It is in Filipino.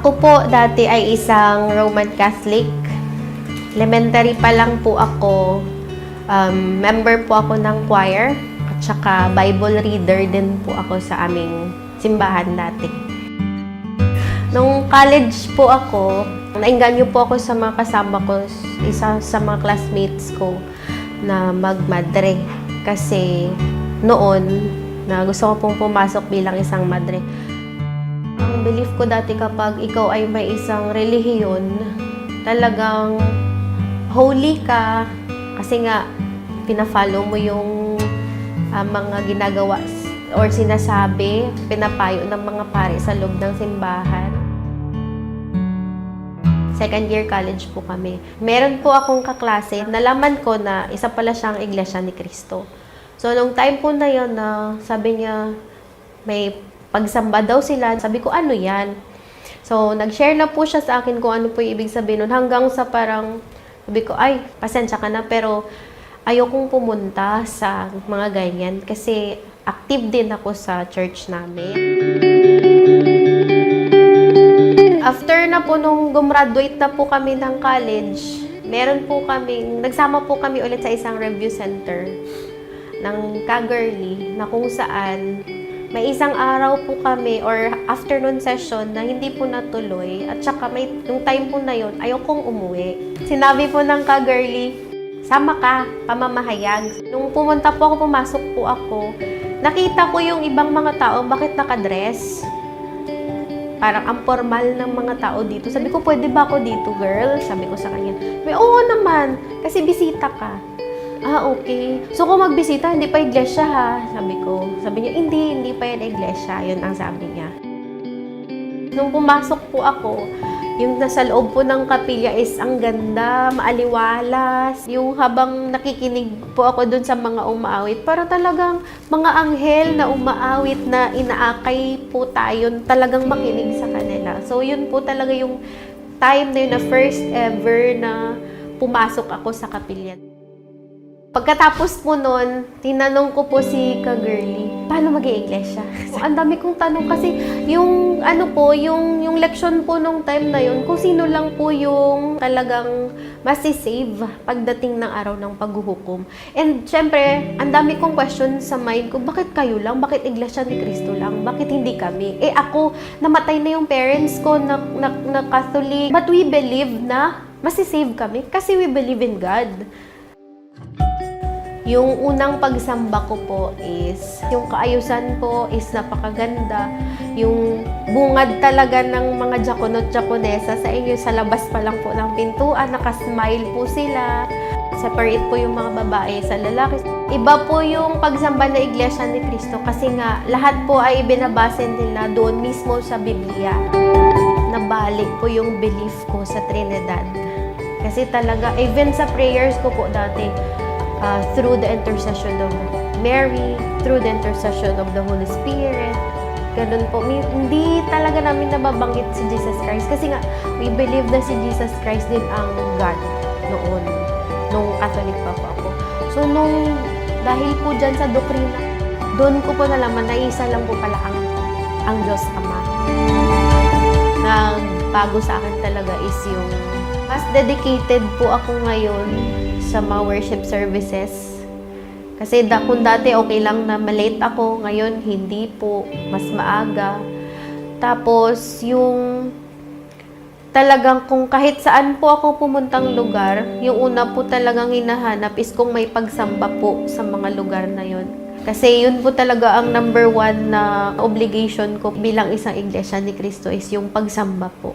Ako po dati ay isang Roman Catholic. Elementary pa lang po ako, member po ako ng choir at saka Bible reader din po ako sa aming simbahan dati. Nung college po ako, nainganyo po ako sa mga kasama ko, isa sa mga classmates ko na magmadre. Kasi noon, na gusto ko pong pumasok bilang isang madre. Ang belief ko dati kapag ikaw ay may isang relihiyon, talagang holy ka kasi nga pina-follow mo yung mga ginagawa or sinasabi, pinapayo ng mga pare sa loob ng simbahan. Second year college po kami. Meron po akong kaklase, nalaman ko na isa pala siyang Iglesia ni Cristo. So, nung time po na yun, sabi niya, may pagsamba daw sila. Sabi ko, ano yan? So, nag-share na po siya sa akin kung ano po yung ibig sabihin nun. Hanggang sa parang, sabi ko, ay, pasensya ka na, pero ayokong pumunta sa mga ganyan. Kasi active din ako sa church namin. After na po nung gumraduate na po kami ng college, meron po kaming, nagsama po kami ulit sa isang review center ng Kagurli na kung saan may isang araw po kami or afternoon session na hindi po natuloy at saka yung time po na yun, ayokong umuwi. Sinabi po ng Kagurli, sama ka, pamamahayag. Nung pumunta po ako, pumasok po ako, nakita ko yung ibang mga tao, bakit nakadress? Parang ang formal ng mga tao dito. Sabi ko, pwede ba ako dito, girl? Sabi ko sa kanya. Oo naman, kasi bisita ka. Okay. So, kung magbisita, hindi pa iglesia ha? Sabi ko. Sabi niya, hindi pa yan iglesia. Yun ang sabi niya. Nung pumasok po ako, yung nasa loob po ng kapilya is ang ganda, maaliwalas. Yung habang nakikinig po ako dun sa mga umaawit, para talagang mga anghel na umaawit na inaakay po tayo, talagang makinig sa kanila. So, yun po talaga yung time na yun na first ever na pumasok ako sa kapilya. Pagkatapos po nun, tinanong ko po si Kagurli, paano mag-i-iglesia? Ang dami kong tanong kasi yung yung leksyon po nung time na yun, kung sino lang po yung talagang masisave pagdating ng araw ng paghuhukom. And syempre, ang dami kong question sa mind ko, bakit kayo lang? Bakit Iglesia ni Cristo lang? Bakit hindi kami? Ako, namatay na yung parents ko na Catholic, but we believe na masisave kami kasi we believe in God. Yung unang pagsamba ko po is, yung kaayusan po is napakaganda. Yung bungad talaga ng mga diakonot-diakonesa sa inyo, sa labas pa lang po ng pintuan, nakasmile po sila. Separate po yung mga babae sa lalaki. Iba po yung pagsamba na Iglesia ni Cristo kasi nga lahat po ay ibinabase nila doon mismo sa Biblia. Nabalik po yung belief ko sa Trinidad. Kasi talaga, even sa prayers ko po dati, through the intercession of Mary, through the intercession of the Holy Spirit. Ganun po. Hindi talaga namin nababanggit si Jesus Christ kasi nga, we believe na si Jesus Christ din ang God noon. Nung Catholic pa po ako. So, dahil po dyan sa doktrina, doon ko po nalaman na isa lang po pala ang Diyos Ama. Nagbago sa akin talaga is yung mas dedicated po ako ngayon sa mga worship services. Kasi kung dati okay lang na malate ako, ngayon hindi po, mas maaga. Tapos yung talagang kung kahit saan po ako pumuntang lugar, yung una po talagang hinahanap is kung may pagsamba po sa mga lugar na yun. Kasi yun po talaga ang number one na obligation ko bilang isang Iglesia ni Cristo is yung pagsamba po.